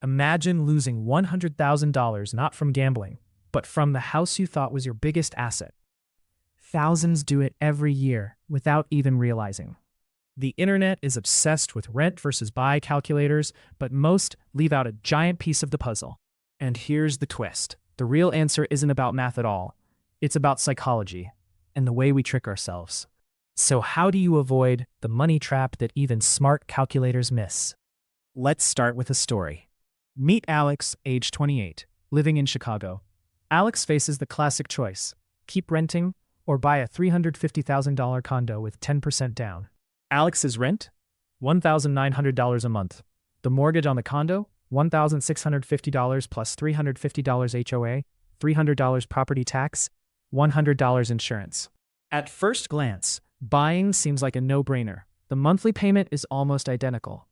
Imagine losing $100,000 not from gambling, but from the house you thought was your biggest asset. Thousands do it every year without even realizing. The internet is obsessed with rent versus buy calculators, but most leave out a giant piece of the puzzle. And here's the twist. The real answer isn't about math at all. It's about psychology and the way we trick ourselves. So how do you avoid the money trap that even smart calculators miss? Let's start with a story. Meet Alex, age 28, living in Chicago. Alex faces the classic choice: keep renting or buy a $350,000 condo with 10% down. Alex's rent? $1,900 a month. The mortgage on the condo? $1,650 plus $350 HOA, $300 property tax, $100 insurance. At first glance, buying seems like a no-brainer. The monthly payment is almost identical.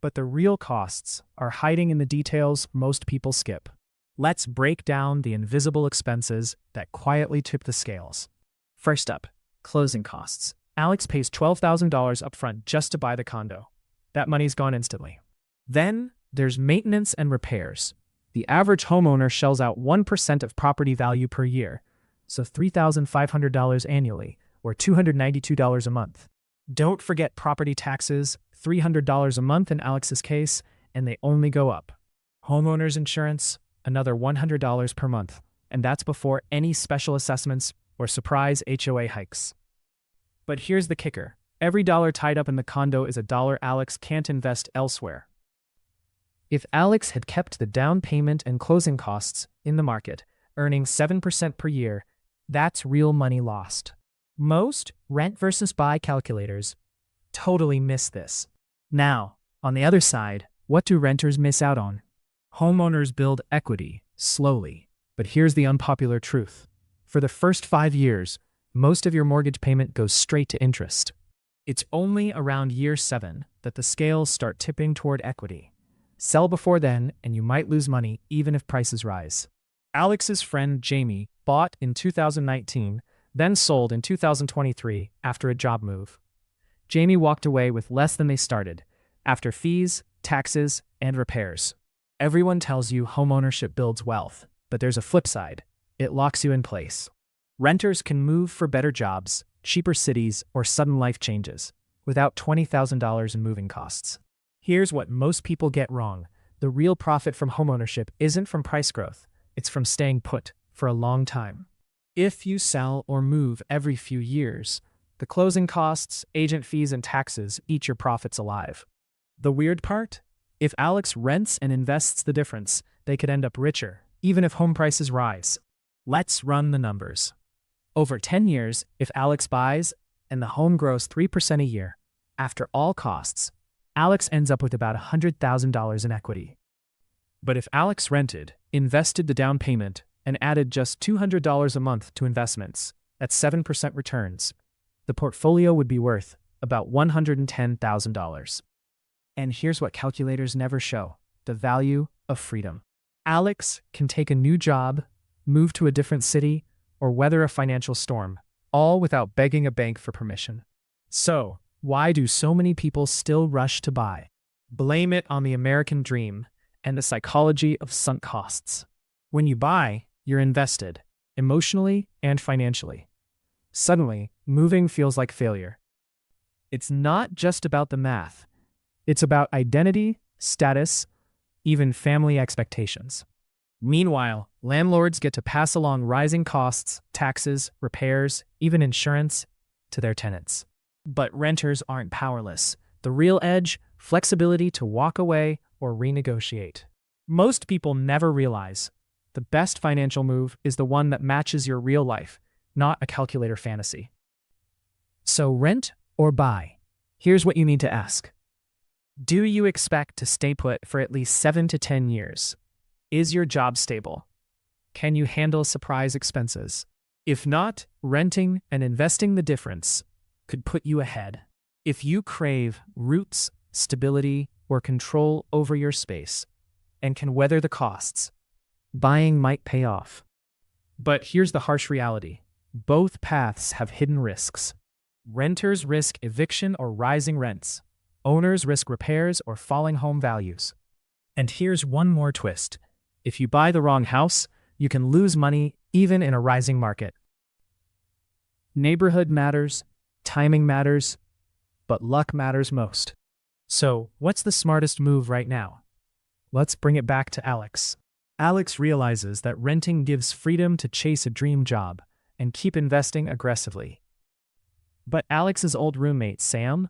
But the real costs are hiding in the details most people skip. Let's break down the invisible expenses that quietly tip the scales. First up, closing costs. Alex pays $12,000 upfront just to buy the condo. That money's gone instantly. Then there's maintenance and repairs. The average homeowner shells out 1% of property value per year, so $3,500 annually, or $292 a month. Don't forget property taxes, $300 a month in Alex's case, and they only go up. Homeowners insurance, another $100 per month, and that's before any special assessments or surprise HOA hikes. But here's the kicker. Every dollar tied up in the condo is a dollar Alex can't invest elsewhere. If Alex had kept the down payment and closing costs in the market, earning 7% per year, that's real money lost. Most rent versus buy calculators totally miss this. Now, on the other side, what do renters miss out on? Homeowners build equity slowly, but here's the unpopular truth. For the first 5 years, most of your mortgage payment goes straight to interest. It's only around year 7 that the scales start tipping toward equity. Sell before then, and you might lose money even if prices rise. Alex's friend Jamie bought in 2019, then sold in 2023 after a job move. Jamie walked away with less than they started, after fees, taxes, and repairs. Everyone tells you homeownership builds wealth, but there's a flip side. It locks you in place. Renters can move for better jobs, cheaper cities, or sudden life changes, without $20,000 in moving costs. Here's what most people get wrong. The real profit from homeownership isn't from price growth. It's from staying put for a long time. If you sell or move every few years, the closing costs, agent fees, and taxes eat your profits alive. The weird part? If Alex rents and invests the difference, they could end up richer, even if home prices rise. Let's run the numbers. Over 10 years, if Alex buys and the home grows 3% a year, after all costs, Alex ends up with about $100,000 in equity. But if Alex rented, invested the down payment, and added just $200 a month to investments at 7% returns, the portfolio would be worth about $110,000. And here's what calculators never show: the value of freedom. Alex can take a new job, move to a different city, or weather a financial storm, all without begging a bank for permission. So, why do so many people still rush to buy? Blame it on the American dream and the psychology of sunk costs. When you buy, you're invested, emotionally and financially. Suddenly, moving feels like failure. It's not just about the math. It's about identity, status, even family expectations. Meanwhile, landlords get to pass along rising costs, taxes, repairs, even insurance to their tenants. But renters aren't powerless. The real edge: flexibility to walk away or renegotiate. Most people never realize the best financial move is the one that matches your real life, not a calculator fantasy. So rent or buy? Here's what you need to ask. Do you expect to stay put for at least 7 to 10 years? Is your job stable? Can you handle surprise expenses? If not, renting and investing the difference could put you ahead. If you crave roots, stability, or control over your space, and can weather the costs, buying might pay off. But here's the harsh reality. Both paths have hidden risks. Renters risk eviction or rising rents. Owners risk repairs or falling home values. And here's one more twist. If you buy the wrong house, you can lose money even in a rising market. Neighborhood matters, timing matters, but luck matters most. So, what's the smartest move right now? Let's bring it back to Alex. Alex realizes that renting gives freedom to chase a dream job and keep investing aggressively. But Alex's old roommate, Sam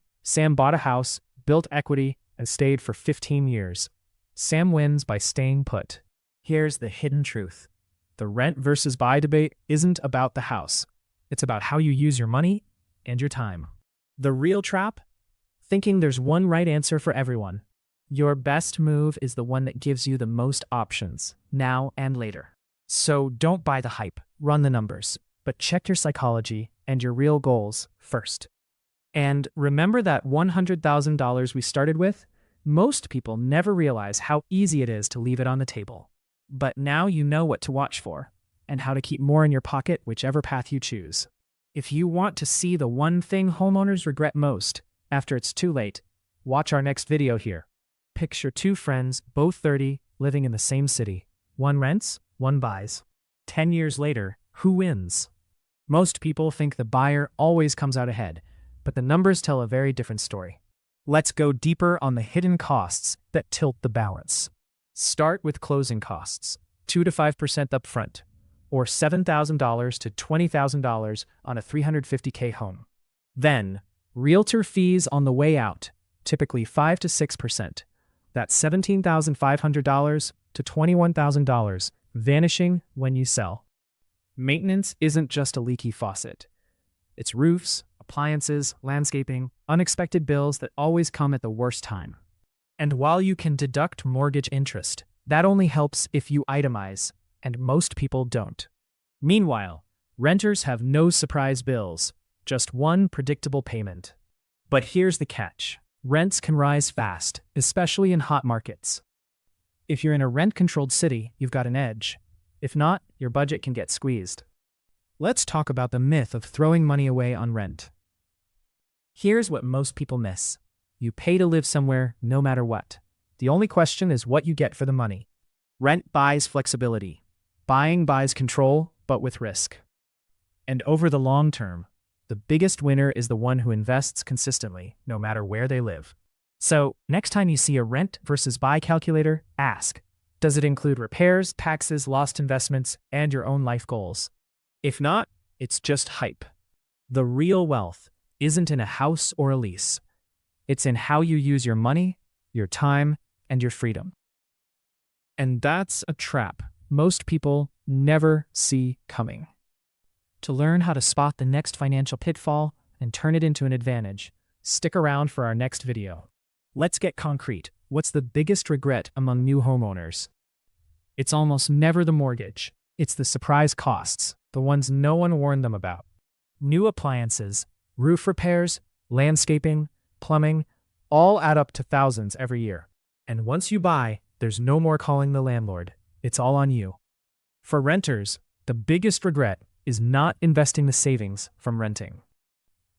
bought a house, built equity, and stayed for 15 years. Sam wins by staying put. Here's the hidden truth. The rent versus buy debate isn't about the house. It's about how you use your money and your time. The real trap? Thinking there's one right answer for everyone. Your best move is the one that gives you the most options, now and later. So don't buy the hype, run the numbers, but check your psychology and your real goals first. And remember that $100,000 we started with? Most people never realize how easy it is to leave it on the table. But now you know what to watch for, and how to keep more in your pocket whichever path you choose. If you want to see the one thing homeowners regret most after it's too late, watch our next video here. Picture two friends, both 30, living in the same city. One rents, one buys. 10 years later, who wins? Most people think the buyer always comes out ahead, but the numbers tell a very different story. Let's go deeper on the hidden costs that tilt the balance. Start with closing costs, 2 to 5% upfront, or $7,000 to $20,000 on a $350K home. Then, realtor fees on the way out, typically 5 to 6%. That's $17,500 to $21,000, vanishing when you sell. Maintenance isn't just a leaky faucet. It's roofs, appliances, landscaping, unexpected bills that always come at the worst time. And while you can deduct mortgage interest, that only helps if you itemize, and most people don't. Meanwhile, renters have no surprise bills, just one predictable payment. But here's the catch. Rents can rise fast, especially in hot markets. If you're in a rent-controlled city, you've got an edge. If not, your budget can get squeezed. Let's talk about the myth of throwing money away on rent. Here's what most people miss. You pay to live somewhere no matter what. The only question is what you get for the money. Rent buys flexibility. Buying buys control, but with risk. And over the long term, the biggest winner is the one who invests consistently, no matter where they live. So, next time you see a rent versus buy calculator, ask, does it include repairs, taxes, lost investments, and your own life goals? If not, it's just hype. The real wealth isn't in a house or a lease. It's in how you use your money, your time, and your freedom. And that's a trap most people never see coming. To learn how to spot the next financial pitfall and turn it into an advantage, stick around for our next video. Let's get concrete. What's the biggest regret among new homeowners? It's almost never the mortgage. It's the surprise costs, the ones no one warned them about. New appliances, roof repairs, landscaping, plumbing, all add up to thousands every year. And once you buy, there's no more calling the landlord. It's all on you. For renters, the biggest regret is not investing the savings from renting.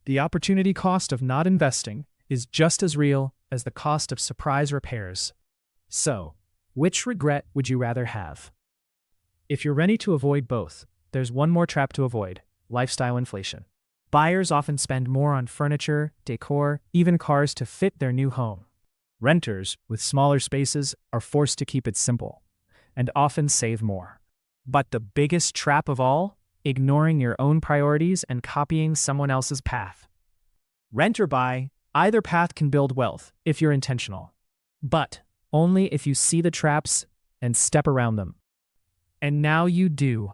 The opportunity cost of not investing is just as real as the cost of surprise repairs. So, which regret would you rather have? If you're ready to avoid both, there's one more trap to avoid: lifestyle inflation. Buyers often spend more on furniture, decor, even cars to fit their new home. Renters, with smaller spaces, are forced to keep it simple, and often save more. But the biggest trap of all? Ignoring your own priorities and copying someone else's path. Rent or buy, either path can build wealth if you're intentional. But only if you see the traps and step around them. And now you do.